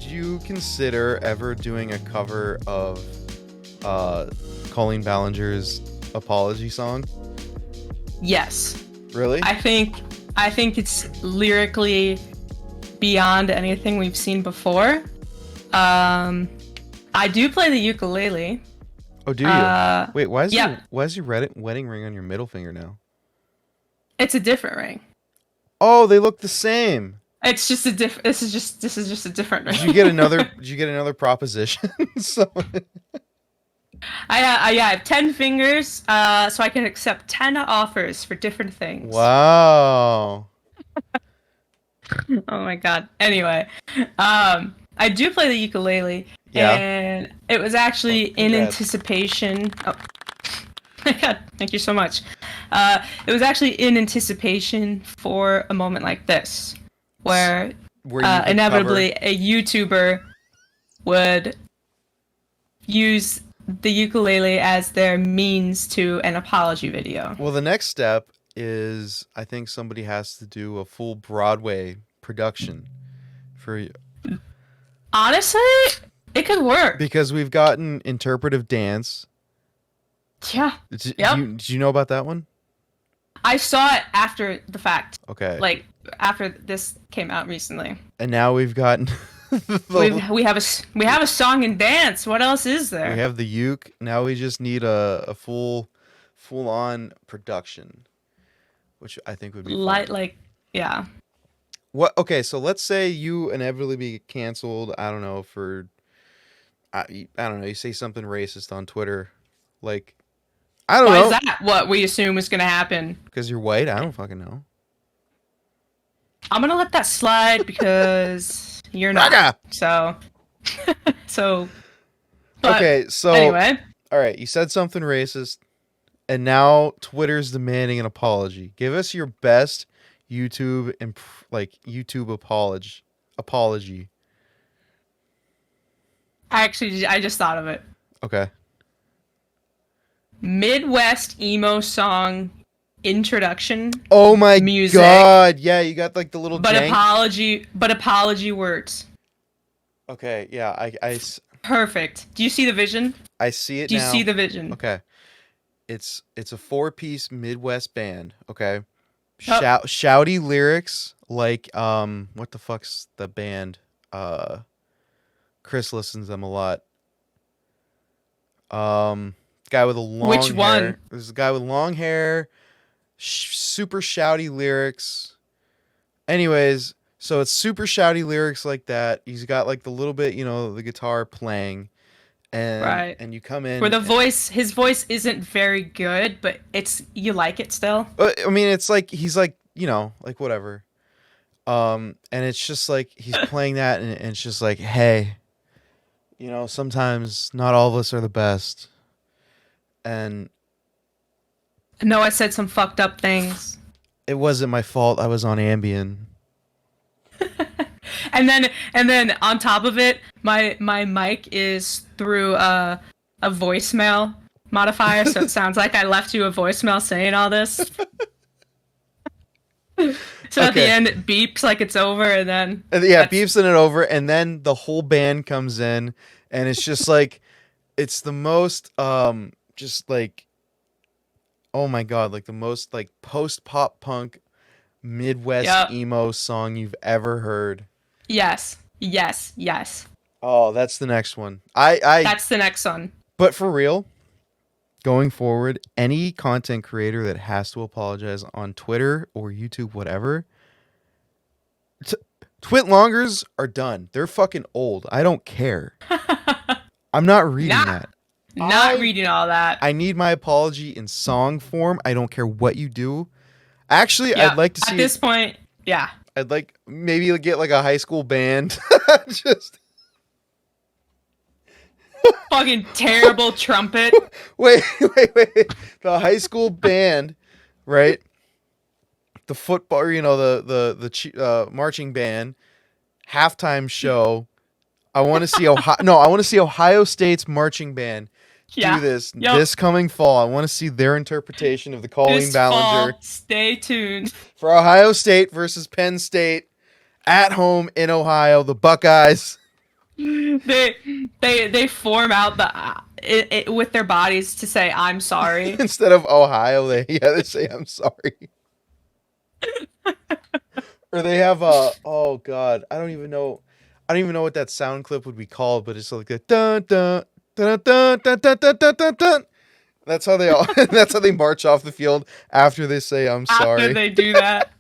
you consider ever doing a cover of Colleen Ballinger's apology song? Yes. Really? I think it's lyrically beyond anything we've seen before. I do play the ukulele. Oh, do you? Wait, why is your wedding ring on your middle finger now? It's a different ring. Oh, they look the same. It's just a this is just a different ring. Did you get another proposition? So I have 10 fingers, so I can accept 10 offers for different things. Wow. Oh my god. Anyway, I do play the ukulele, and it was actually in anticipation. Oh my god, thank you so much. It was actually in anticipation for a moment like this, where inevitably a YouTuber would use the ukulele as their means to an apology video. Well, the next step is I think somebody has to do a full Broadway production for you. Honestly, it could work. Because we've gotten interpretive dance. Yeah. Did you know about that one? I saw it after the fact. Okay. Like after this came out recently. And now we've gotten we have a song and dance. What else is there? We have the uke. Now we just need a full on production, which I think would be fun. Yeah. What? Okay, so let's say you inevitably be canceled. I don't know I don't know. You say something racist on Twitter, like I don't know. Why is that what we assume is gonna happen? Because you're white. I don't fucking know. I'm gonna let that slide because you're not. So. Okay, so anyway. All right, you said something racist, and now Twitter's demanding an apology. Give us your best YouTube apology. Actually, I just thought of it. Okay. Midwest emo song introduction. Oh my music, god! Yeah, you got like the little. But jank. apology words. Okay. Yeah. I. Perfect. Do you see the vision? I see it. Do you see the vision? Okay. It's a 4-piece Midwest band. Okay. Shouty lyrics like what the fuck's the band? Chris listens to them a lot. Guy with a long Which hair. one? There's a guy with long hair, super shouty lyrics. Anyways, so it's super shouty lyrics like that. He's got like the little bit, the guitar playing. And you come in where his voice isn't very good, but you like it still. I mean, it's like he's like like whatever. And it's just like he's playing that, and it's just like, hey, sometimes not all of us are the best. And no, I said some fucked up things. It wasn't my fault. I was on Ambien. And then on top of it, my mic is through a voicemail modifier, so it sounds like I left you a voicemail saying all this. So at the end it beeps like it's over, and then beeps and it over, and then the whole band comes in, and it's just like it's the most just like, oh my god, like the most like post pop punk Midwest emo song you've ever heard. Yes. Oh, that's the next one. That's the next one. But for real, going forward, any content creator that has to apologize on Twitter or YouTube, whatever, Twitlongers are done. They're fucking old. I don't care. I'm not reading that. Not reading all that. I need my apology in song form. I don't care what you do. Actually, I'd like to see... At this point, yeah. I'd like maybe get like a high school band. Just... Fucking terrible trumpet. Wait. The high school band, right? The football, the marching band, halftime show. I want to see Ohio State's marching band do this this coming fall. I want to see their interpretation of the Colleen Ballinger. Fall, stay tuned for Ohio State versus Penn State at home in Ohio. The Buckeyes They form out with their bodies to say I'm sorry. Instead of Ohio, they say I'm sorry. Or they have oh god, I don't even know what that sound clip would be called, but it's like a dun dun dun dun dun dun dun dun dun dun. That's how they all that's how they march off the field after they say I'm After sorry. they do that,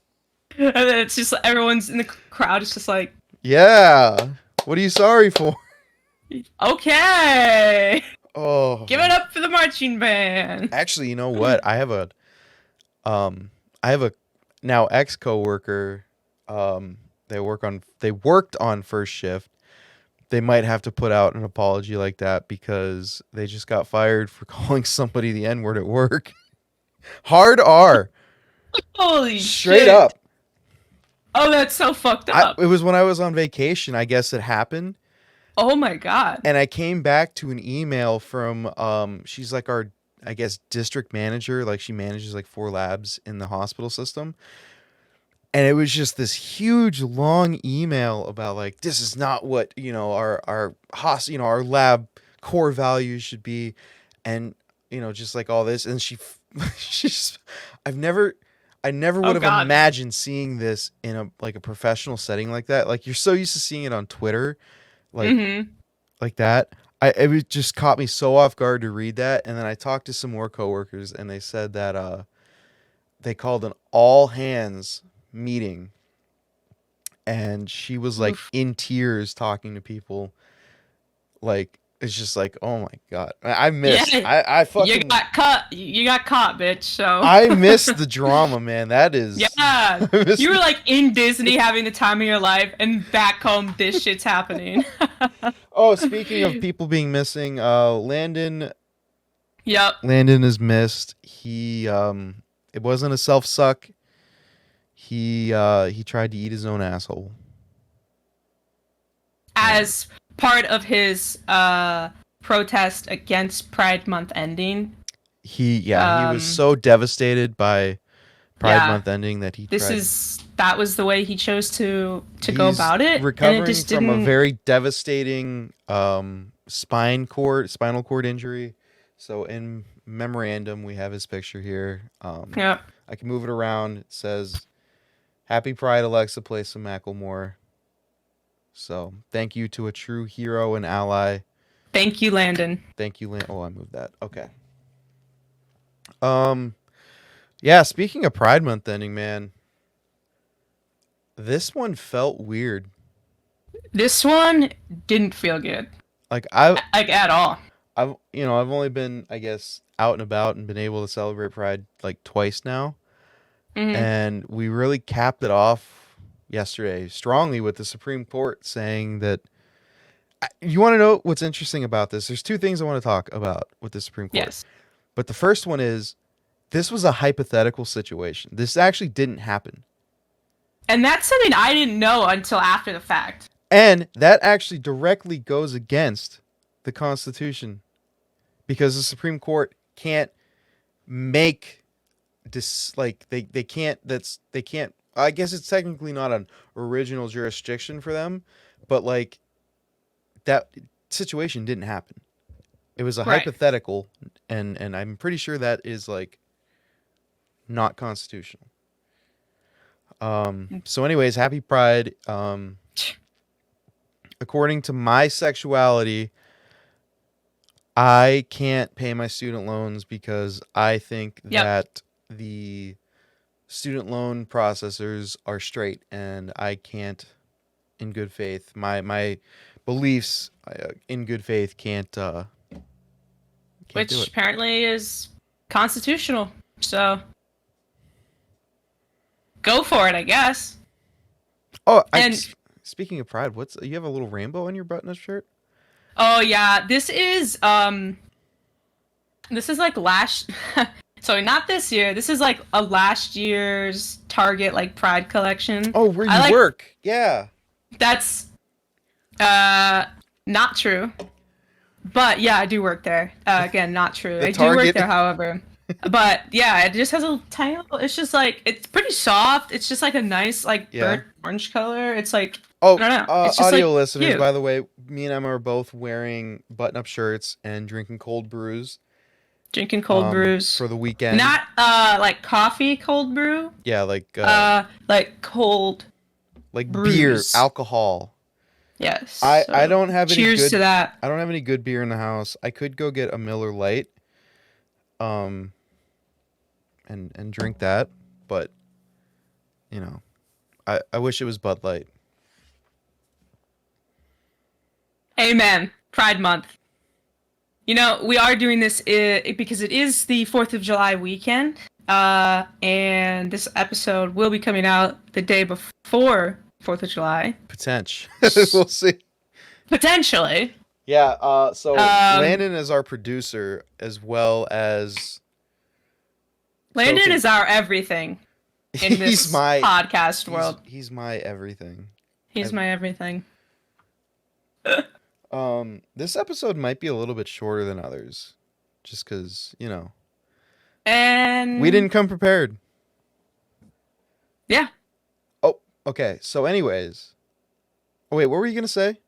and then it's just everyone's in the crowd is just like, Yeah. What are you sorry for? okay, Oh give it man. up for the marching band. Actually, you know what? I have a now ex coworker. They worked on first shift. They might have to put out an apology like that because they just got fired for calling somebody the N word at work. Hard R, Holy straight shit! up. Oh, that's so fucked up. It was when I was on vacation. I guess it happened, Oh my god. and I came back to an email from she's like our, I guess, district manager. Like she manages like 4 labs in the hospital system. And it was just this huge long email about like this is not what our lab core values should be, and just like all this. And she's I've never I never Oh would have god. imagined seeing this in a professional setting like that. Like you're so used to seeing it on Twitter, like Mm-hmm. like that. It just caught me so off guard to read that. And then I talked to some more coworkers, and they said that they called an all hands meeting, and she was like Oof. in tears talking to people. Like it's just like, oh my god, I missed. Yeah, I you fucking got caught. You got caught, bitch. So. I missed the drama, man. That is, Yeah, I missed you were the, like in Disney having the time of your life, and back home this shit's happening. oh, speaking of people being missing, Landon Yep. Landon is missed. It wasn't a self suck. He tried to eat his own asshole. And As part of his protest against Pride Month ending. he was Um, so devastated by Pride yeah, Month ending that that was the way he chose to go he's about it, and it recovering just from a didn't. very devastating spinal cord injury. So in memorandum, we have his picture here. Yeah. I can move it around. It says, "Happy Pride, Alexa. Play some Macklemore." So thank you to a true hero and ally. Thank you, Landon. Thank you, Lynn. Oh, I moved that. Okay. Um. Yeah. Speaking of Pride Month ending, man, this one felt weird. This one didn't feel good, Like I like at all. I've only been, I guess, out and about and been able to celebrate Pride like twice now, Hmm. and we really capped it off yesterday strongly with the Supreme Court saying that. You want to know what's interesting about this? There's 2 things I want to talk about with the Supreme Court, Yes, but the first one is this was a hypothetical situation. This actually didn't happen, and that's something I didn't know until after the fact. and that actually directly goes against the Constitution because the Supreme Court can't make this like they can't they can't. I guess it's technically not an original jurisdiction for them, but like that situation didn't happen. It was a Right. hypothetical, and I'm pretty sure that is like not constitutional. So anyways, happy Pride. According to my sexuality, I can't pay my student loans because I think Yep. that the student loan processors are straight, and I can't, in good faith, my beliefs in good faith can't do Which it. apparently is constitutional. So go for it, I guess. Oh, And speaking of Pride, what's you have a little rainbow on your button-up shirt? oh yeah, this is like last sorry, not this year. This is like a last year's Target like Pride collection. Oh, where I you like work? Yeah. that's not true. But yeah, I do work there. Again, not true. The I do work Target. there, however. But yeah, it just has a tiny little, it's just like it's pretty soft. It's just like a nice like Yeah. burnt orange color. It's like Oh, I don't know. It's just audio like listeners, cute. by the way, me and Emma are both wearing button-up shirts and drinking cold brews Drinking cold brews. for the weekend. Not like coffee cold brew. Yeah, Like cold like beer, brews. alcohol. Yes. I So don't have any cheers to good that. I don't have any good beer in the house. I could go get a Miller Lite um and drink that, but you know, I wish it was Bud Light. Amen. Pride Month. You know, we are doing this because it is the 4th of July weekend. And this episode will be coming out the day before 4th of July. Potential. We'll see. Potentially. Yeah, so Um, Landon is our producer as well as Landon Token. is our everything in this podcast world. He's my everything. He's my everything. This episode might be a little bit shorter than others, just because, you know, And we didn't come prepared. Yeah. Oh, okay. So, anyways, oh wait, what were you gonna say?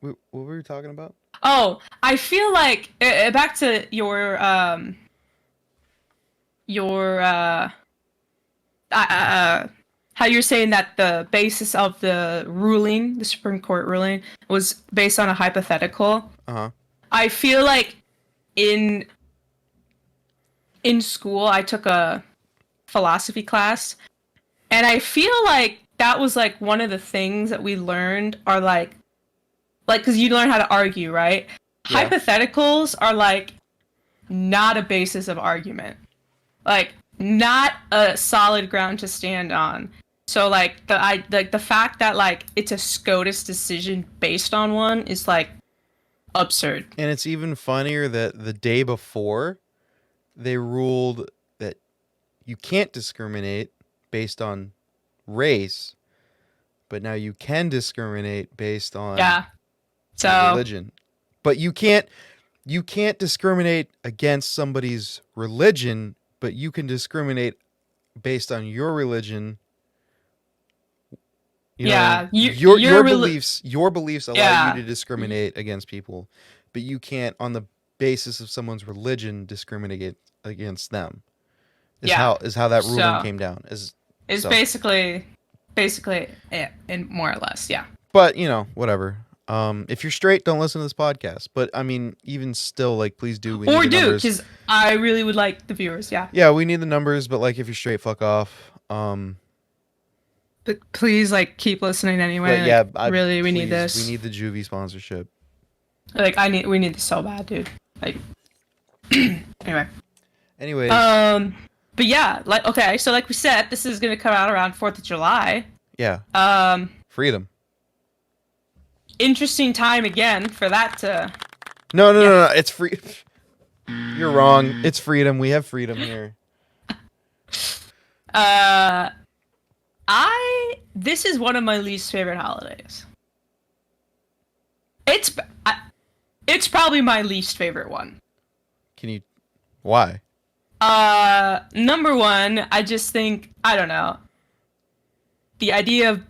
What were you talking about? Oh, I feel like back to your how you're saying that the basis of the ruling, the Supreme Court ruling, was based on a hypothetical. Uh-huh. I feel like in school I took a philosophy class, and I feel like that was like one of the things that we learned are like because you learn how to argue, right? Yeah. Hypotheticals are like not a basis of argument. Like not a solid ground to stand on. So like the fact that like it's a SCOTUS decision based on one is like absurd. And it's even funnier that the day before they ruled that you can't discriminate based on race, but now you can discriminate based on religion. But you can't discriminate against somebody's religion, but you can discriminate based on your religion. You know, your beliefs allow you to discriminate against people, but you can't on the basis of someone's religion discriminate against them. Is how that ruling came down. Is basically it, and more or less, yeah. But you know, whatever. If you're straight, don't listen to this podcast. But I mean, even still, like, please do. We need the numbers. Because I really would like the viewers. Yeah. Yeah, we need the numbers. But like, if you're straight, fuck off. But please, like, keep listening anyway. Yeah, we need this. We need the Juvie sponsorship. Like, we need this so bad, dude. Like, anyway. Anyways. But yeah, like, okay, so like we said, this is gonna come out around 4th of July. Yeah. Freedom. Interesting time again for that to. No. It's free. You're wrong. It's freedom. We have freedom here. This is one of my least favorite holidays. It's probably my least favorite one. Why? Number one, I just think, I don't know, the idea of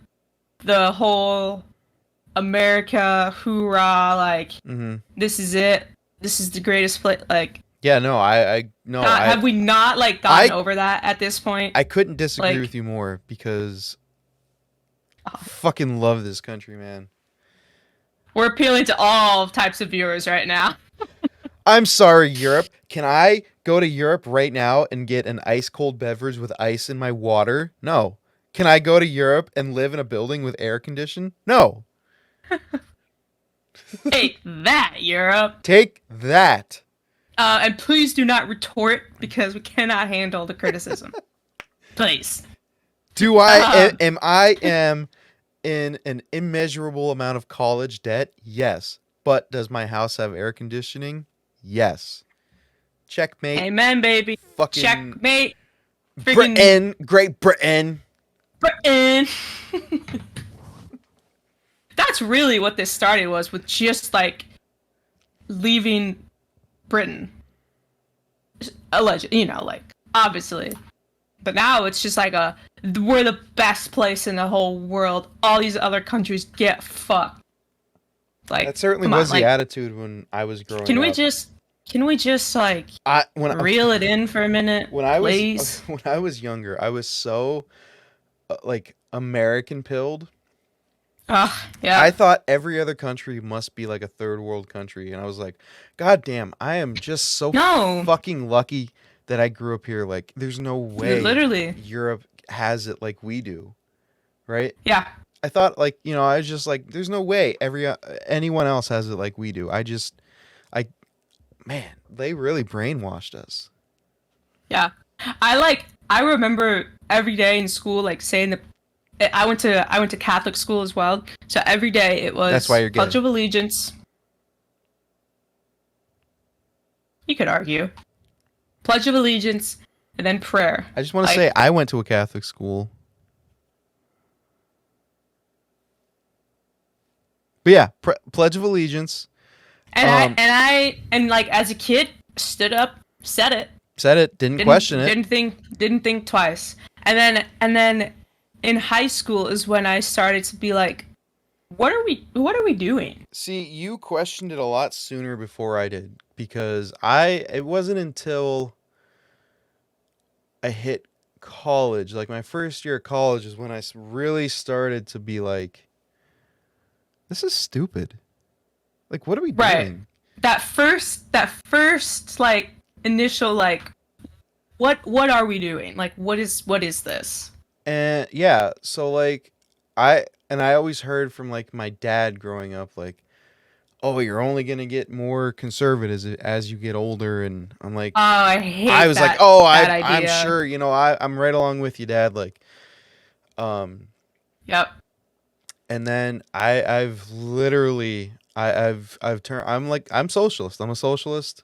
the whole America, hoorah, like, this is it, this is the greatest place, like. Yeah, no, have we not, like, gotten over that at this point? I couldn't disagree with you more, because I fucking love this country, man. We're appealing to all types of viewers right now. I'm sorry, Europe. Can I go to Europe right now and get an ice cold beverage with ice in my water? No. Can I go to Europe and live in a building with air condition? No. Take that, Europe. Take that. And please do not retort because we cannot handle the criticism. Please. Am I in an immeasurable amount of college debt? Yes. But does my house have air conditioning? Yes. Checkmate. Amen, baby. Fucking checkmate. Britain. Great Britain. Britain. That's really what this started, was with just like leaving Britain. Allegedly, you know, like, obviously. But now it's just like we're the best place in the whole world. All these other countries get fucked. Like, that certainly come on, was the like, attitude when I was growing can we up. just like reel it in for a minute, when I was please? when I was younger, I was so like American pilled. Yeah. I thought every other country must be like a third world country, and I was like, God damn, I am just so No. fucking lucky that I grew up here. Like, there's no way Literally. Europe has it like we do, right? Yeah. I thought like, I was just like, there's no way anyone else has it like we do. I man, they really brainwashed us. Yeah. I remember every day in school like saying the I went to Catholic school as well. So every day it was That's why you're gay. Pledge of Allegiance. You could argue. Pledge of Allegiance and then prayer. I just want to say I went to a Catholic school. But yeah, Pledge of Allegiance. And I like as a kid stood up, said it. Said it, didn't question it. Didn't think twice. And then in high school is when I started to be like, what are we doing? See, you questioned it a lot sooner before I did, because it wasn't until I hit college, like my first year of college is when I really started to be like, this is stupid. Like, what are we doing? That first like initial like what are we doing? Like what is this? And yeah, so like I always heard from like my dad growing up, like, oh, you're only gonna get more conservative as you get older, and I'm like, oh, I hate. I was that, like, oh, that I'm sure, I'm right along with you, Dad. Like, Yep. And then I've literally I've turned. I'm socialist. I'm a socialist.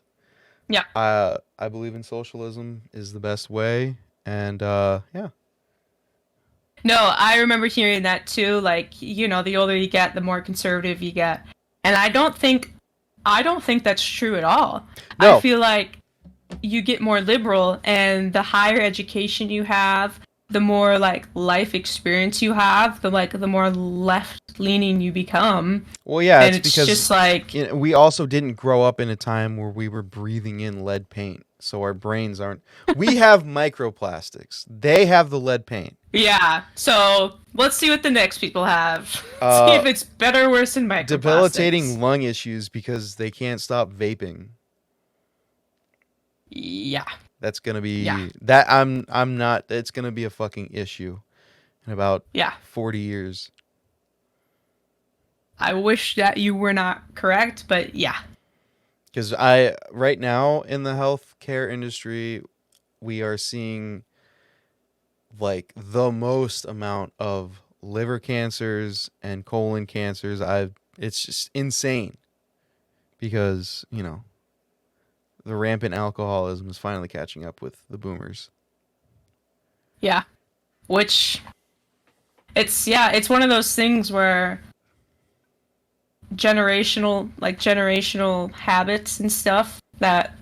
Yeah. I believe in socialism is the best way, and yeah. No, I remember hearing that too. Like, the older you get, the more conservative you get, and I don't think that's true at all. No. I feel like you get more liberal, and the higher education you have, the more like life experience you have, the more left leaning you become. Well, yeah, and it's because just like we also didn't grow up in a time where we were breathing in lead paint, so our brains aren't. We have microplastics. They have the lead paint. Yeah. So let's see what the next people have. See if it's better or worse than microplastics. Debilitating lung issues because they can't stop vaping. Yeah. That's gonna be that. I'm not. It's gonna be a fucking issue in about 40 years. I wish that you were not correct, but yeah. Because right now in the healthcare industry, we are seeing like the most amount of liver cancers and colon cancers. It's just insane because, the rampant alcoholism is finally catching up with the boomers. Yeah. Which it's one of those things where generational habits and stuff that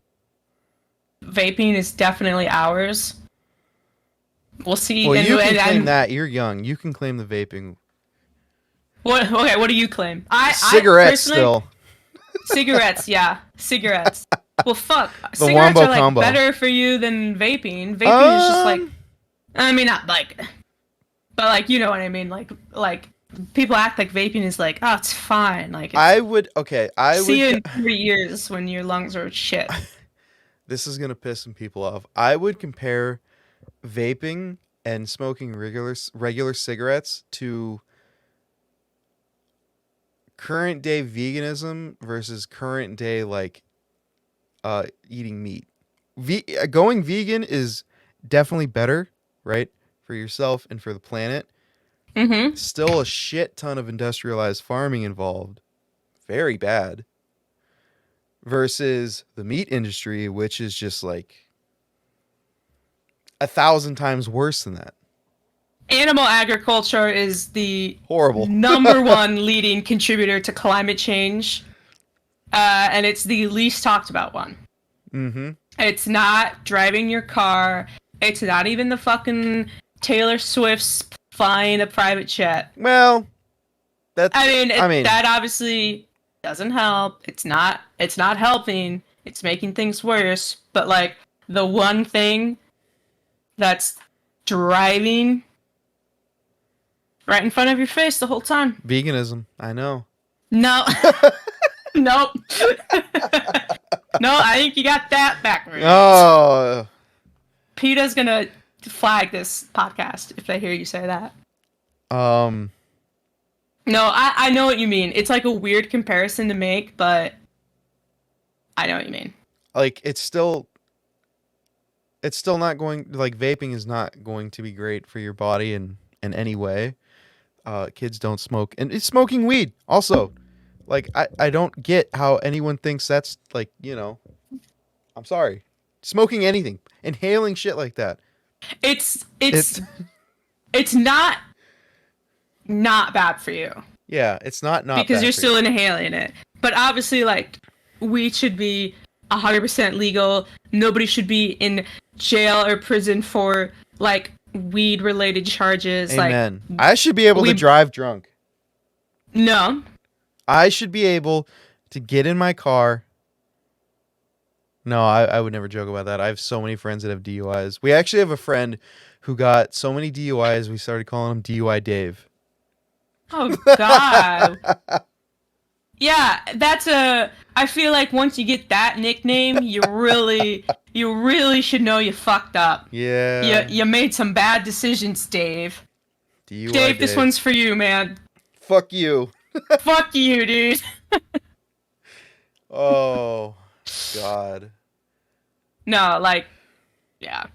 vaping is definitely ours. We'll see. Well, you can claim that. You're young. You can claim the vaping. What? Okay, what do you claim? Cigarettes still. Cigarettes, yeah. Cigarettes. Well, fuck. The Cigarettes Wombo are like combo. better for you than vaping. Vaping is just like, I mean, not like, but like, you know what I mean? Like people act like vaping is like, oh, it's fine. Like, I would see you in 3 years when your lungs are shit. This is gonna piss some people off. I would compare vaping and smoking regular cigarettes to current day veganism versus current day like eating meat. Going vegan is definitely better, right, for yourself and for the planet. Mm-hmm. Still a shit ton of industrialized farming involved. Very bad. Versus the meat industry, which is just like 1,000 times worse than that. Animal agriculture is the horrible number one leading contributor to climate change, and it's the least talked about one. Mm-hmm. It's not driving your car It's not even the fucking Taylor Swift's flying a private jet. Well, that obviously doesn't help. It's not helping. It's making things worse. But like the one thing that's driving right in front of your face the whole time. Veganism. I know. No. Nope. No, I think you got that backwards. Oh. PETA's gonna flag this podcast if they hear you say that. No, I know what you mean. It's like a weird comparison to make, but I know what you mean. Like it's still not going, like vaping is not going to be great for your body in any way. Kids don't smoke, and it's smoking weed also. Like I don't get how anyone thinks that's like, I'm sorry. Smoking anything, inhaling shit like that. It's not bad for you. Yeah, it's not because bad you're for still you. Inhaling it. But obviously, like, weed should be 100% legal. Nobody should be in jail or prison for like weed related charges. Amen. Like, I should be able to drive drunk. No. I should be able to get in my car. No, I would never joke about that. I have so many friends that have DUIs. We actually have a friend who got so many DUIs, we started calling him DUI Dave. Oh, God. Yeah, I feel like once you get that nickname, you really should know you fucked up. Yeah. You made some bad decisions, Dave. DUI Dave, this one's for you, man. Fuck you. Fuck you, dude. Oh, God. No, like, yeah.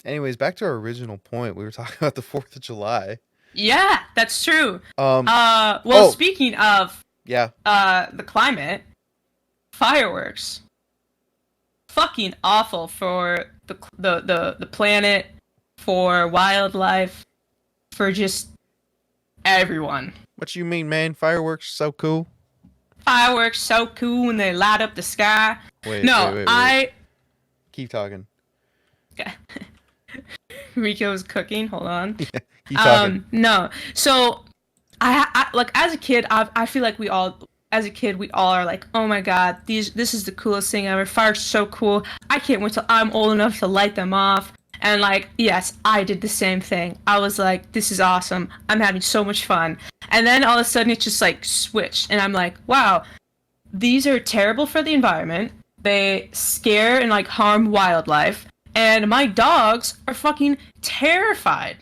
Anyways, back to our original point. We were talking about the 4th of July. Yeah, that's true. Speaking of the climate, fireworks. Fucking awful for the planet, for wildlife, for just everyone. What you mean, man? Fireworks so cool. Fireworks so cool when they light up the sky. Wait. Keep talking. Okay. Rico's cooking. Hold on. Yeah, keep talking. No. So, I like as a kid, I feel like we all are like, oh my god, this is the coolest thing ever. Fireworks so cool. I can't wait till I'm old enough to light them off. And like, yes, I did the same thing. I was like, this is awesome. I'm having so much fun. And then all of a sudden it just like switched. And I'm like, wow, these are terrible for the environment. They scare and like harm wildlife. And my dogs are fucking terrified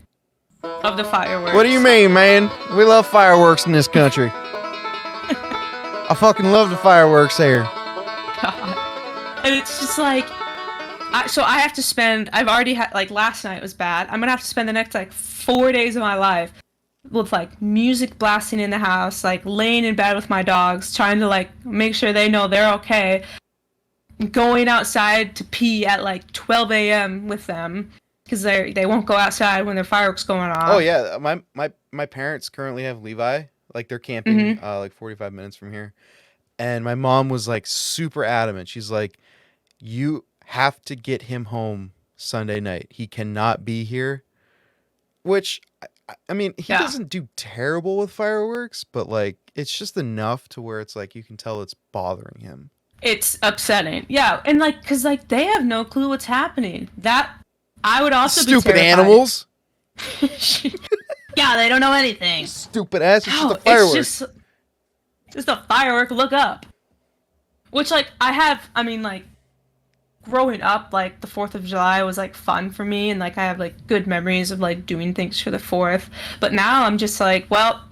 of the fireworks. What do you mean, man? We love fireworks in this country. I fucking love the fireworks here. God. And it's just like, I have to spend, I've already had, like, last night was bad. I'm gonna have to spend the next, like, 4 days of my life with, like, music blasting in the house, like, laying in bed with my dogs, trying to, like, make sure they know they're okay, going outside to pee at, like, 12 a.m. with them, because they won't go outside when there's fireworks going on. Oh, yeah. My parents currently have Levi. Like, they're camping, like, 45 minutes from here. And my mom was, like, super adamant. She's like, you have to get him home Sunday night. He cannot be here. Which, I mean, he doesn't do terrible with fireworks, but like, it's just enough to where it's like, you can tell it's bothering him. It's upsetting. Yeah, and like, cause like, they have no clue what's happening. That, I would also be stupid terrified. Animals. Yeah, they don't know anything. Stupid ass, it's just a firework. It's just a firework, look up. Which like, I mean like, growing up, like, the 4th of July was, like, fun for me, and, like, I have, like, good memories of, like, doing things for the 4th, but now I'm just like, well,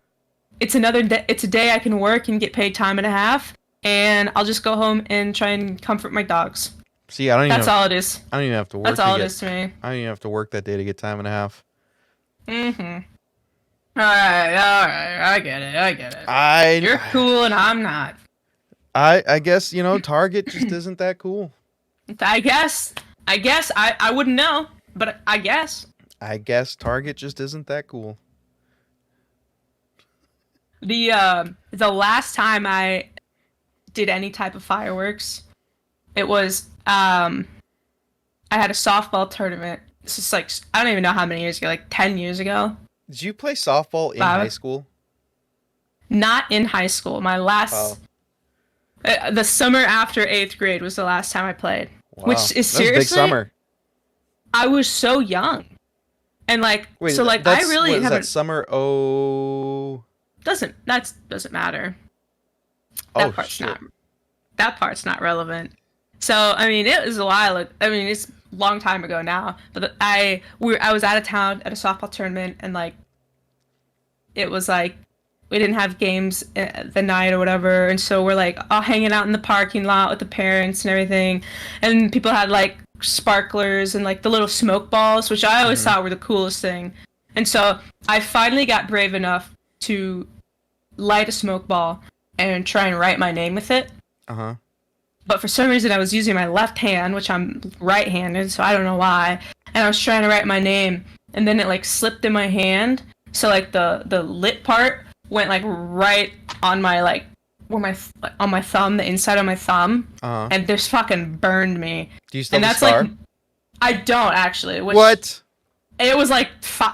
it's another day, it's a day I can work and get paid time and a half, and I'll just go home and try and comfort my dogs. See, I don't even That's all it is. I don't even have to work. That's all it is to me. I don't even have to work that day to get time and a half. Alright, I get it. You're cool and I'm not. I guess, Target just isn't that cool. I guess I wouldn't know, but I guess. I guess Target just isn't that cool. The last time I did any type of fireworks, it was I had a softball tournament This is like, I don't even know how many years ago, like 10 years ago. Did you play softball in high school? Not in high school. My last, Wow. the summer after 8th grade was the last time I played. Wow. Which is That was a big seriously, summer. I was so young. And like, Wait, so like, I that's really what is that haven't, summer? Oh. doesn't matter. Oh That part's shit. not, that part's not relevant. So, I mean, it was a while, I mean, it's a long time ago now, but I was out of town at a softball tournament, and like, it was like, we didn't have games the night or whatever, and so we're like all hanging out in the parking lot with the parents and everything, and people had like sparklers and like the little smoke balls, which I always thought were the coolest thing. And so I finally got brave enough to light a smoke ball and try and write my name with it. Uh-huh. But for some reason I was using my left hand, which I'm right-handed, so I don't know why. And I was trying to write my name, and then it like slipped in my hand. So like the lit part went like right on my like where my on my thumb, the inside of my thumb, Uh-huh. and this fucking burned me. Do you still And have a that's scar? like I don't actually. Which, What? it was like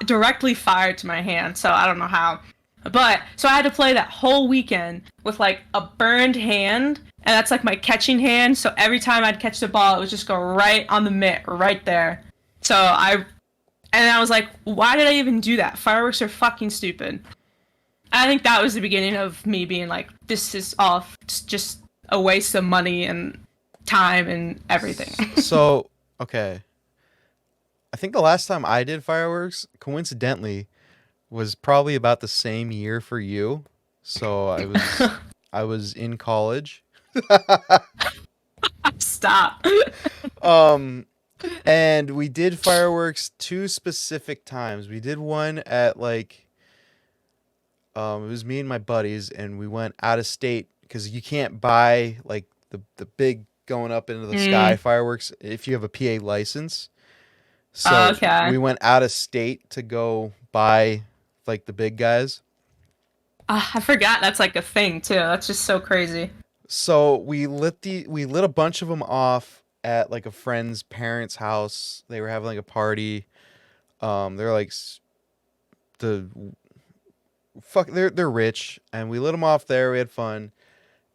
directly fired to my hand, so I don't know how. But so I had to play that whole weekend with like a burned hand, and that's like my catching hand. So every time I'd catch the ball, it would just go right on the mitt, right there. So I was like, why did I even do that? Fireworks are fucking stupid. I think that was the beginning of me being like, this is all just a waste of money and time and everything. So, okay. I think the last time I did fireworks, coincidentally, was probably about the same year for you. So I was in college. Stop. Um and we did fireworks two specific times. We did one at like it was me and my buddies, and we went out of state because you can't buy like the big going up into the sky fireworks if you have a PA license. So Okay. we went out of state to go buy like the big guys. I forgot that's like a thing too. That's just so crazy. So we lit a bunch of them off at like a friend's parents' house. They were having like a party. They're like the fuck. They're rich, and we lit them off there. We had fun,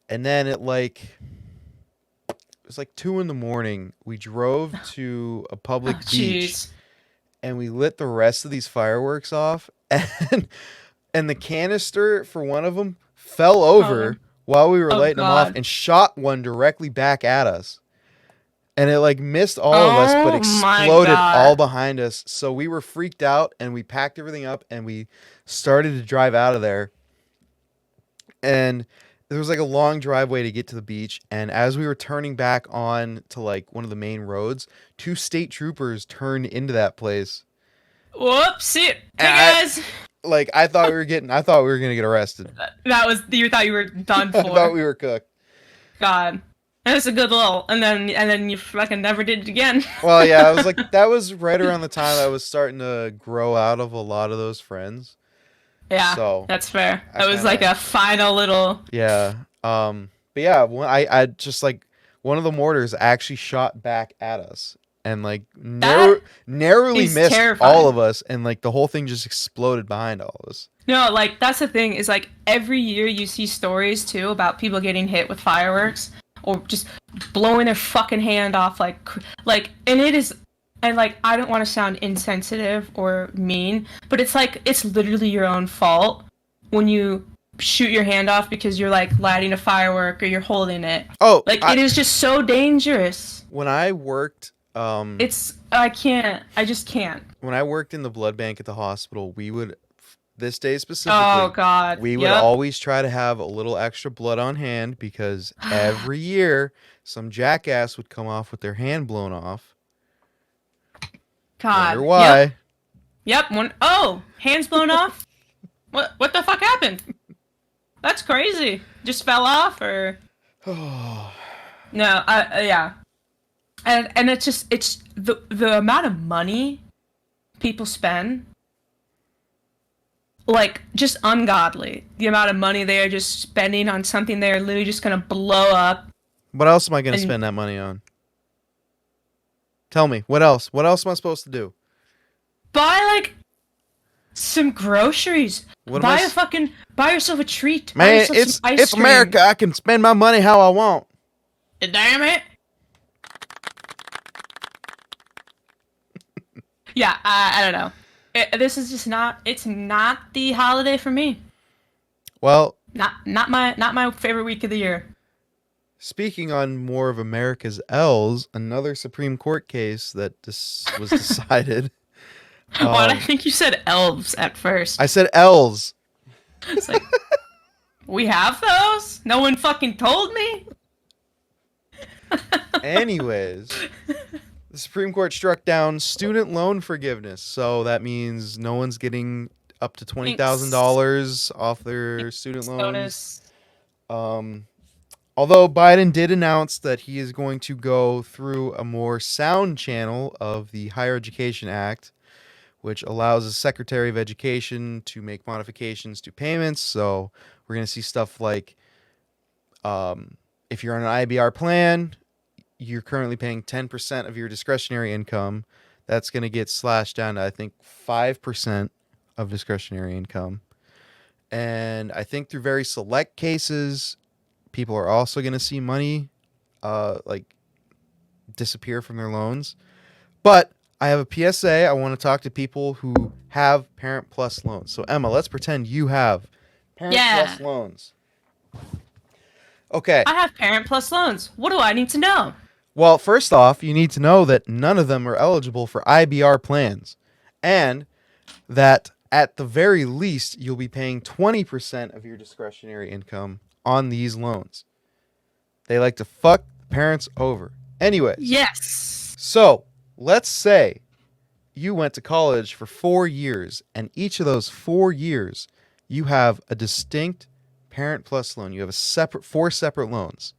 and then it was like 2 a.m. We drove to a public beach, Jeez. and we lit the rest of these fireworks off, and the canister for one of them fell over while we were Oh lighting them off God. and shot one directly back at us. And it like missed all of us, but Oh my exploded God. all behind us. So we were freaked out, and we packed everything up, and we started to drive out of there. And there was like a long driveway to get to the beach. And as we were turning back on to like one of the main roads, two state troopers turned into that place. Whoops. Hey And I guys. I thought I thought we were gonna get arrested. That was, you thought you were done I for. thought we were cooked. God. It was a good little, and then you fucking never did it again. Well, yeah, I was like, that was right around the time I was starting to grow out of a lot of those friends. Yeah, So, that's fair. I It was kinda- like a final little. Yeah. But yeah, I just like one of the mortars actually shot back at us and like narrowly is missed terrifying. all of us, and like the whole thing just exploded behind all of us. No, like that's the thing is like every year you see stories too about people getting hit with fireworks or just blowing their fucking hand off and it is, and like I don't want to sound insensitive or mean, but it's like it's literally your own fault when you shoot your hand off because you're like lighting a firework or you're holding it. Oh, Like it is just so dangerous. when I worked I just can't. when I worked in the blood bank at the hospital, we would this day specifically. Oh God. We would Yep. always try to have a little extra blood on hand because every year some jackass would come off with their hand blown off. God. Wonder why? Yep. Hands blown off. What the fuck happened? That's crazy. Just fell off or no? Yeah. And it's the amount of money people spend, like just ungodly. The amount of money they are just spending on something they are literally just gonna blow up. What else am I going to And- spend that money on? Tell me. What else? What else am I supposed to do? buy like some groceries. What am Buy I a fucking buy yourself a treat. Buy Man, yourself some ice it's cream. America. I can spend my money how I want. Damn it. Yeah, I don't know. This is just not. It's not the holiday for me. Well, Not my favorite week of the year. speaking on more of America's L's, another Supreme Court case that was decided. What? I think you said elves at first. I said L's. It's like we have those. No one fucking told me. Anyways, the Supreme Court struck down student loan forgiveness, so that means no one's getting up to $20,000 off their student loans. Although Biden did announce that he is going to go through a more sound channel of the Higher Education Act, which allows the Secretary of Education to make modifications to payments. So we're going to see stuff like if you're on an IBR plan, you're currently paying 10% of your discretionary income. That's going to get slashed down to, I think, 5% of discretionary income. And I think through very select cases, people are also going to see money like disappear from their loans. But I have a PSA. I want to talk to people who have Parent Plus loans. So Emma, let's pretend you have Parent Plus loans. Okay. I have Parent Plus loans. What do I need to know? Well, first off, you need to know that none of them are eligible for IBR plans, and that at the very least, you'll be paying 20% of your discretionary income on these loans. They like to fuck parents over. Anyways. Yes. So, let's say you went to college for 4 years, and each of those 4 years, you have a distinct Parent Plus loan. You have four separate loans.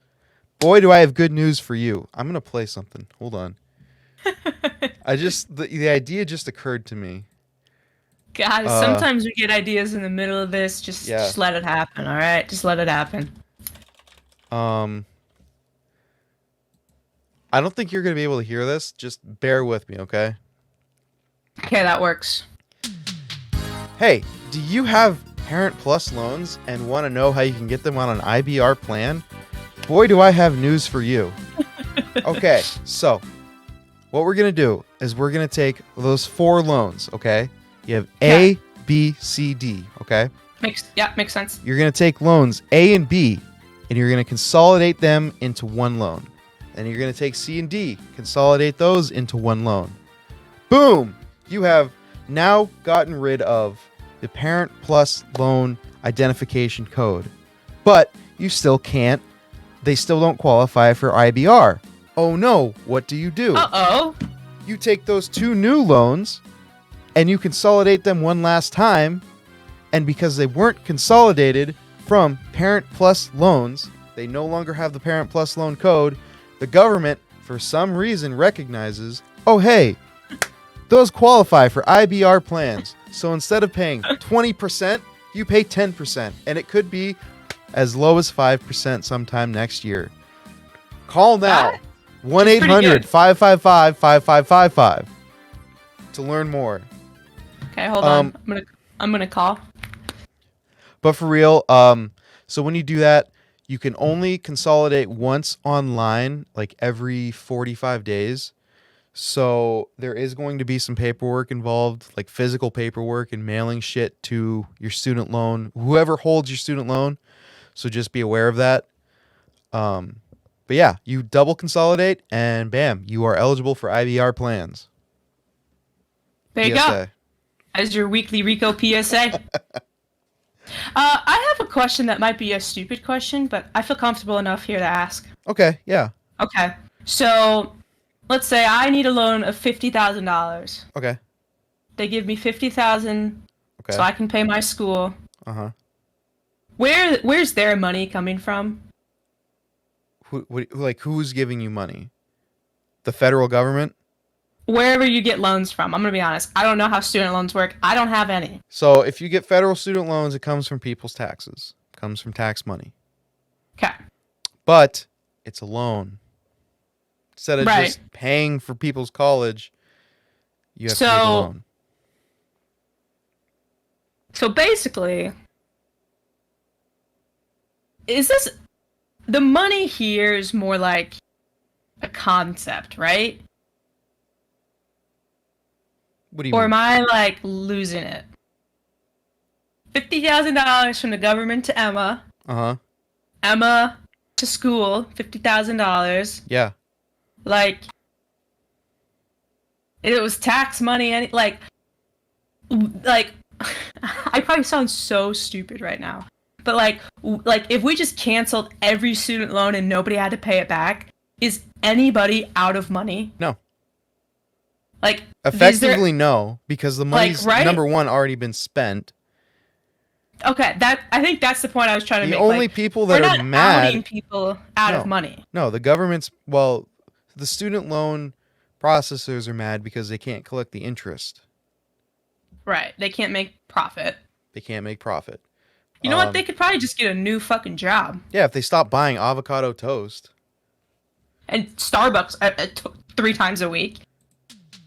Boy, do I have good news for you. I'm going to play something. Hold on. The idea just occurred to me. God, sometimes we get ideas in the middle of this. Just let it happen, all right? Just let it happen. I don't think you're going to be able to hear this. Just bear with me, okay? Okay, that works. Hey, do you have Parent Plus loans and want to know how you can get them on an IBR plan? Boy, do I have news for you. Okay, so what we're going to do is we're going to take those 4 loans, okay? You have A, B, C, D, okay? Makes sense. You're going to take loans A and B, and you're going to consolidate them into one loan. Then you're going to take C and D, consolidate those into one loan. Boom! You have now gotten rid of the Parent Plus loan identification code. But you still can't. They still don't qualify for IBR. Oh no, what do you do? Uh-oh. You take those 2 new loans and you consolidate them one last time, and because they weren't consolidated from Parent Plus loans, they no longer have the Parent Plus loan code. The government, for some reason, recognizes, oh hey, those qualify for IBR plans. So instead of paying 20%, you pay 10, and it could be as low as 5% sometime next year. Call now, 1-800-555-5555 to learn more. Okay, hold on. I'm gonna call. But for real, so when you do that, you can only consolidate once online, like every 45 days. So there is going to be some paperwork involved, like physical paperwork and mailing shit to your student loan, whoever holds your student loan. So just be aware of that. But yeah, you double consolidate and bam, you are eligible for IBR plans. There you go. As your weekly Rico PSA. I have a question that might be a stupid question, but I feel comfortable enough here to ask. Okay, yeah. Okay. So let's say I need a loan of $50,000. Okay. They give me $50,000 so I can pay my school. Uh-huh. Where's their money coming from? Who's giving you money? The federal government? Wherever you get loans from. I'm going to be honest. I don't know how student loans work. I don't have any. So if you get federal student loans, it comes from people's taxes. It comes from tax money. Okay. But it's a loan. Instead of just paying for people's college, you have to make a loan. So basically, is this the money here is more like a concept, right? What do you Or mean? am I like losing it? $50,000 from the government to Emma. Uh-huh. Emma to school, $50,000. Yeah. Like it was tax money, and like I probably sound so stupid right now, but like if we just canceled every student loan and nobody had to pay it back, is anybody out of money? No. Like Effectively, no, because the like money's right? number one already been spent. Okay, that I think that's the point I was trying to The make. only Like people we're that are not mad, outing people out of no, money. no, the student loan processors are mad because they can't collect the interest. Right. They can't make profit. They can't make profit. You know what? They could probably just get a new fucking job. Yeah, if they stop buying avocado toast. And Starbucks 3 times a week.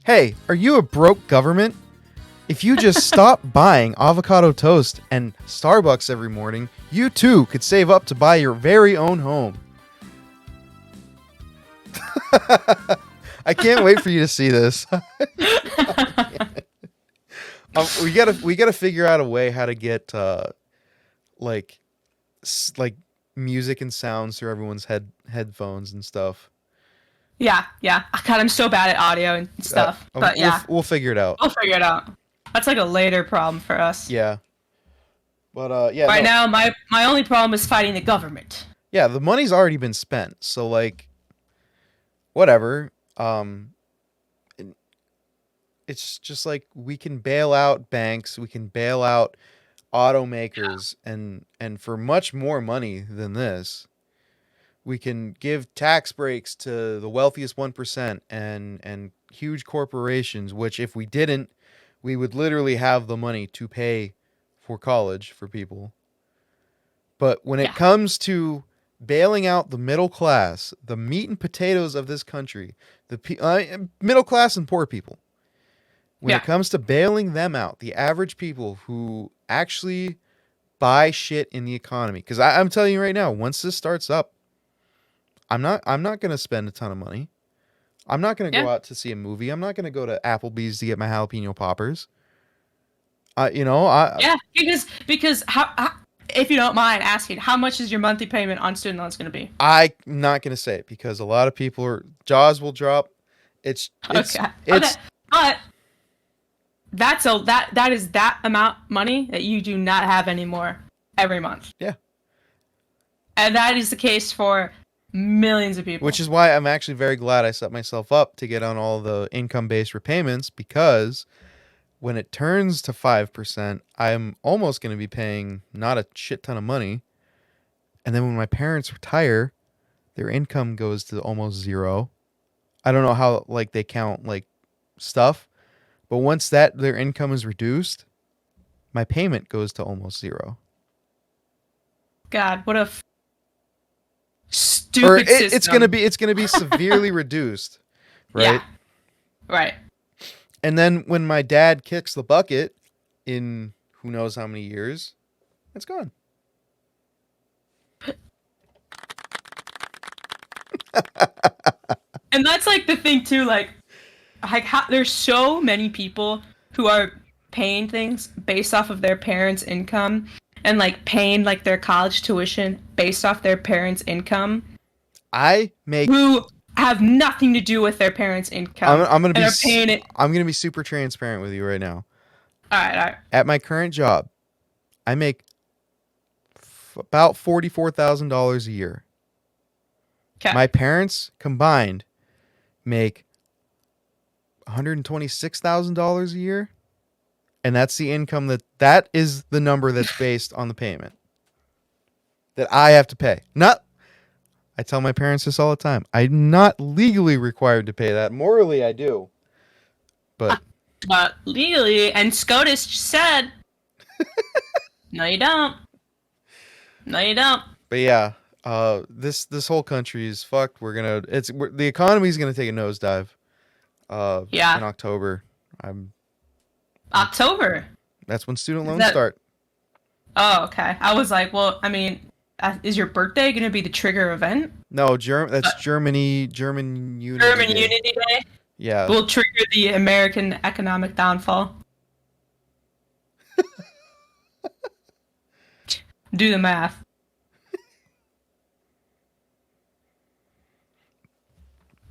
Hey, are you a broke government? If you just stop buying avocado toast and Starbucks every morning, you too could save up to buy your very own home. I can't wait for you to see this. We gotta figure out a way how to get like music and sounds through everyone's headphones and stuff. Yeah. God, I'm so bad at audio and stuff. But yeah, we'll figure it out. we'll figure it out. That's like a later problem for us. Yeah. But yeah. Right now, my only problem is fighting the government. Yeah, the money's already been spent, so like, whatever. It's just like we can bail out banks, we can bail out automakers, and for much more money than this, we can give tax breaks to the wealthiest 1% and huge corporations. Which, if we didn't, we would literally have the money to pay for college for people. But when it comes to bailing out the middle class, the meat and potatoes of this country, the middle class and poor people, when it comes to bailing them out, the average people who actually buy shit in the economy, because I'm telling you right now, once this starts up, I'm not going to spend a ton of money. I'm not going to go out to see a movie. I'm not going to go to Applebee's to get my jalapeno poppers. Because how if you don't mind asking, how much is your monthly payment on student loans going to be? I'm not going to say it because a lot of people jaws will drop. It's okay. But that is that amount of money that you do not have anymore every month. Yeah. And that is the case for millions of people. Which is why I'm actually very glad I set myself up to get on all the income-based repayments, because when it turns to 5%, I'm almost going to be paying not a shit ton of money. And then when my parents retire, their income goes to almost zero. I don't know how like they count like stuff, but once that their income is reduced, my payment goes to almost zero. God, what a stupid system. It's gonna be severely reduced, right? Yeah. Right. And then when my dad kicks the bucket in who knows how many years, it's gone. And that's like the thing too, like how, there's so many people who are paying things based off of their parents' income and like paying like their college tuition based off their parents' income. Who have nothing to do with their parents' income. I'm gonna be paying it. I'm gonna be super transparent with you right now. All right. At my current job, I make about $44,000 a year. Okay. My parents combined make $126,000 a year, and that's the income that is the number that's based on the payment that I have to pay. I tell my parents this all the time. I'm not legally required to pay that. Morally, I do. But legally, and SCOTUS said, no, you don't. No, you don't. But yeah, this whole country is fucked. The economy's gonna take a nosedive. In October. October. That's when student Is loans that? start. Oh, okay. I was like, well, I mean, is your birthday going to be the trigger event? No, that's German Unity German Day. Unity Day Yeah. will trigger the American economic downfall. Do the math.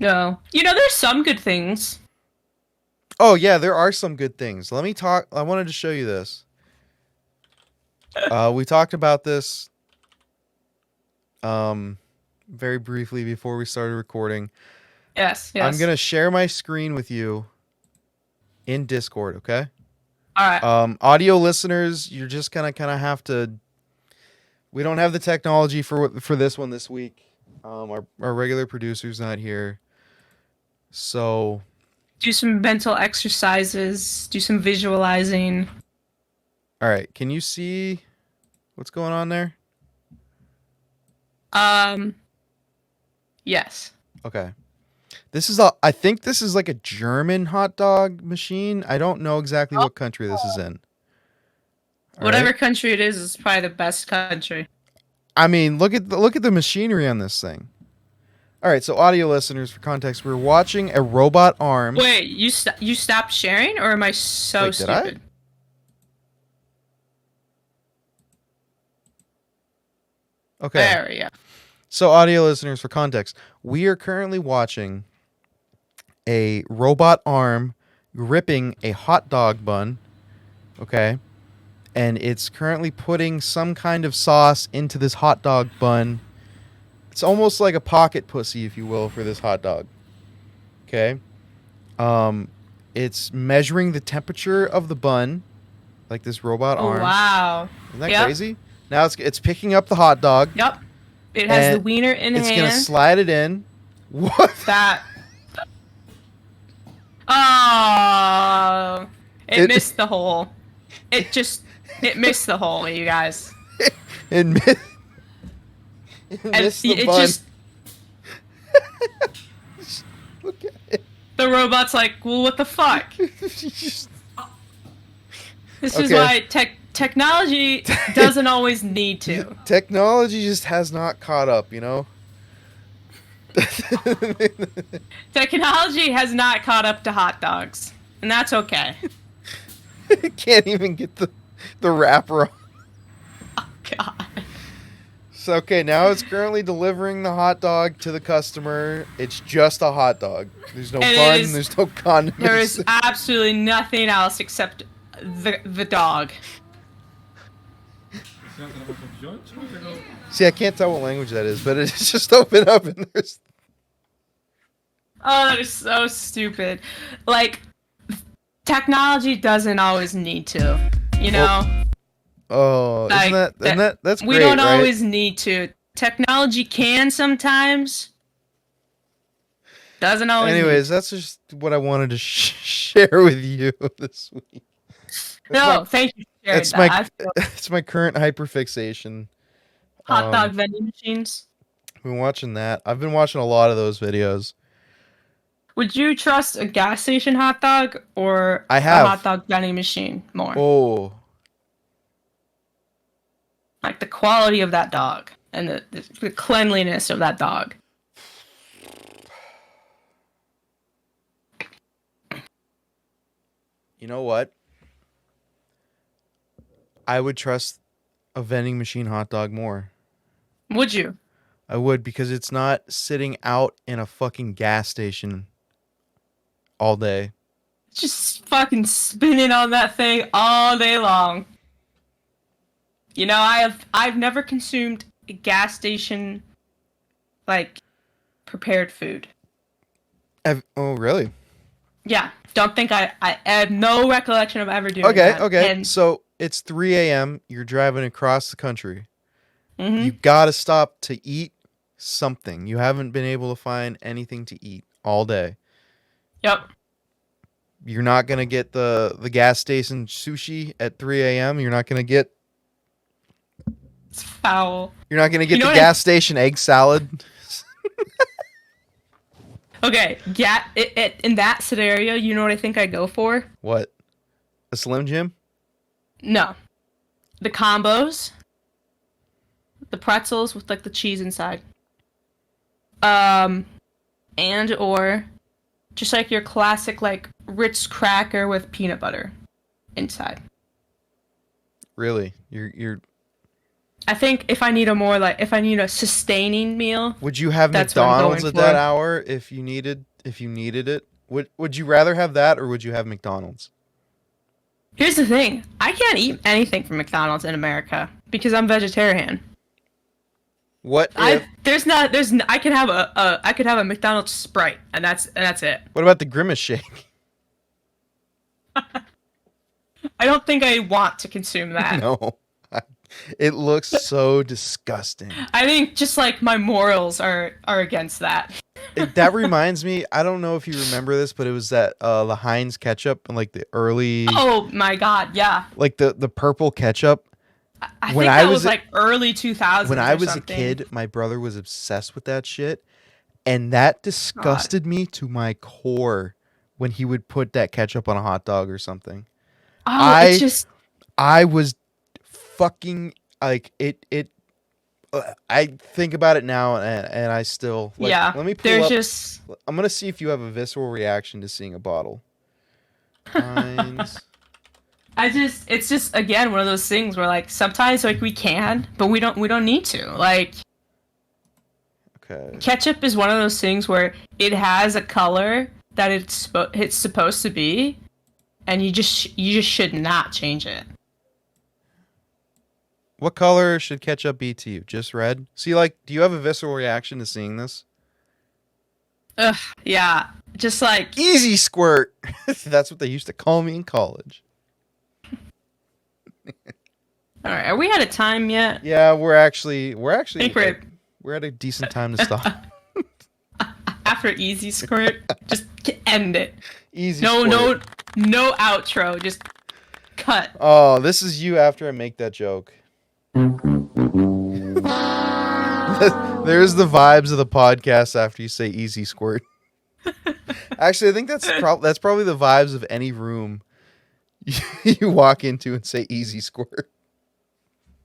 No. There's some good things. Oh yeah, there are some good things. Let me talk. I wanted to show you this. We talked about this very briefly before we started recording. Yes. I'm gonna share my screen with you in Discord. Okay. All right. Audio listeners, you're just gonna kind of have to. We don't have the technology for this one this week. Our regular producer's not here, so Do some mental exercises. Do some visualizing. all right. Can you see what's going on there? Yes. Okay. I think this is like a German hot dog machine. I don't know exactly what country this is in. All Whatever right? country it is probably the best country. I mean, look at the machinery on this thing. All right, so audio listeners, for context, we're watching a robot arm. Wait, you stopped sharing, or am I so Wait, did I? stupid? Okay. There we go. So audio listeners, for context, we are currently watching a robot arm gripping a hot dog bun. Okay. And it's currently putting some kind of sauce into this hot dog bun. It's almost like a pocket pussy, if you will, for this hot dog. Okay. It's measuring the temperature of the bun, like this robot arm. Wow. Isn't that crazy? Now it's picking up the hot dog. Yep. It has the wiener in hand. It's gonna slide it in. What? That. Oh. It missed the hole. It missed the hole, you guys. It missed the bun. Just. Look at it. The robot's like, well, what the fuck? This is Okay. why technology doesn't always need to. Technology just has not caught up, you know? Technology has not caught up to hot dogs. And that's okay. It can't even get the wrapper on. Oh, God. So, okay, now it's currently delivering the hot dog to the customer. It's just a hot dog. There's no bun, there's no condiments. There is absolutely nothing else except the dog. See, I can't tell what language that is, but it's just open up and there's... Oh, that is so stupid. Like, technology doesn't always need to, you know? Oh, like, that's great, we don't right? always need to. Technology can sometimes. Doesn't always. Anyways, that's just what I wanted to share with you this week. Thank you for sharing that. It's my current hyperfixation. Hot dog vending machines. I've been watching that. I've been watching a lot of those videos. Would you trust a gas station hot dog or a hot dog vending machine more? Oh. Like the quality of that dog and the cleanliness of that dog. You know what? I would trust a vending machine hot dog more. Would you? I would, because it's not sitting out in a fucking gas station all day. Just fucking spinning on that thing all day long. You know, I've never consumed a gas station like prepared food. Oh, really? Yeah, don't think I have no recollection of ever doing that. Okay. And, so it's 3 a.m. You're driving across the country. mm-hmm. You gotta stop to eat something. You haven't been able to find anything to eat all day. Yep. You're not gonna get the gas station sushi at 3 a.m. You're not gonna get. It's foul. You're not gonna get the gas station egg salad. Okay, in that scenario, you know what I think I'd go for? What? A Slim Jim? No. The combos, the pretzels with like the cheese inside. And or just like your classic like Ritz cracker with peanut butter inside. Really? You're I think if I need a sustaining meal, Would you have that's what I'm McDonald's going at that for. hour if you needed it? Would you rather have that or would you have McDonald's? Here's the thing. I can't eat anything from McDonald's in America because I'm vegetarian. What if I could have a McDonald's Sprite and that's it. What about the Grimace shake? I don't think I want to consume that. No. It looks so disgusting. I think just like my morals are against that. That reminds me, I don't know if you remember this, but it was that the Heinz ketchup and like the early Oh my god, yeah. like the purple ketchup. I think that was like early 2000s. When I was something. a kid, my brother was obsessed with that shit, and that disgusted me to my core when he would put that ketchup on a hot dog or something. Oh, it's just I was fucking like it. I think about it now, and I still like, yeah. Let me pull there's up. just I'm gonna see if you have a visceral reaction to seeing a bottle. Heinz. it's just again one of those things where like sometimes like we can, but we don't need to. Like Okay. ketchup is one of those things where it has a color that it's supposed to be, and you just should not change it. What color should ketchup be to you? Just red? See, like, do you have a visceral reaction to seeing this? Ugh, yeah. Just like Easy squirt. That's what they used to call me in college. all right, are we out of time yet? Yeah, we're actually I think we're at a decent time to stop. after easy squirt, just end it. Easy No, squirt. no outro. Just cut. Oh, this is you after I make that joke. There's the vibes of the podcast after you say easy squirt. Actually, I think that's probably the vibes of any room you walk into and say easy squirt.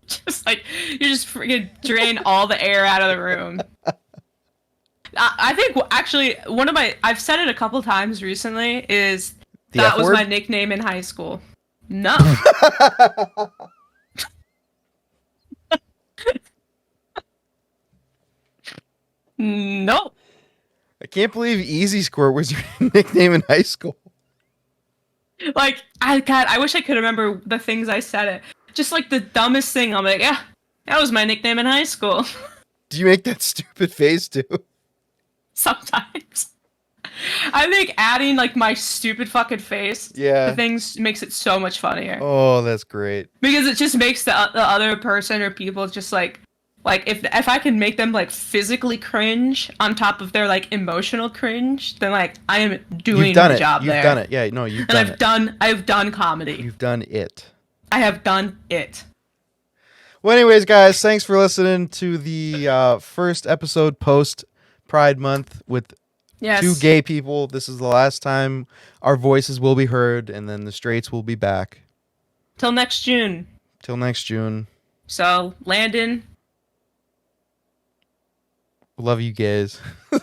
Just like you just freaking drain all the air out of the room. I think actually I've said it a couple times recently is The that F was word? my nickname in high school. No. No. I can't believe Easy Squirt was your nickname in high school. Like I wish I could remember the things I said it. Just like the dumbest thing. I'm like, yeah, that was my nickname in high school. Do you make that stupid face too? Sometimes. I think adding like my stupid fucking face to things makes it so much funnier. Oh, that's great. Because it just makes the other person or people just like if I can make them like physically cringe on top of their like emotional cringe, then like I am doing my job there. You've done it. Yeah, no, you've done it. I've done comedy. You've done it. I have done it. Well, anyways, guys, thanks for listening to the first episode post Pride Month with two gay people. This is the last time our voices will be heard, and then the straights will be back. Till next June. So, Landon. Love you guys. All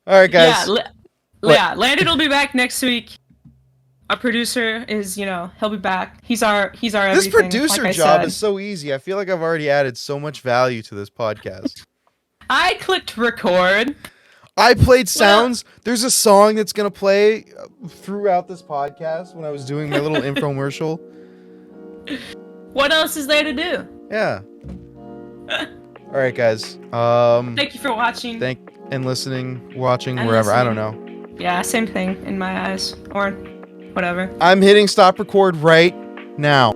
right, guys. Yeah, Landon will be back next week. Our producer is, he'll be back. He's our everything. This producer like job is so easy. I feel like I've already added so much value to this podcast. I clicked record. I played sounds. There's a song that's going to play throughout this podcast when I was doing my little infomercial. What else is there to do? Yeah. All right, guys. Thank you for watching. And listening, watching, wherever. I don't know. Yeah, same thing in my eyes. Or whatever. I'm hitting stop record right now.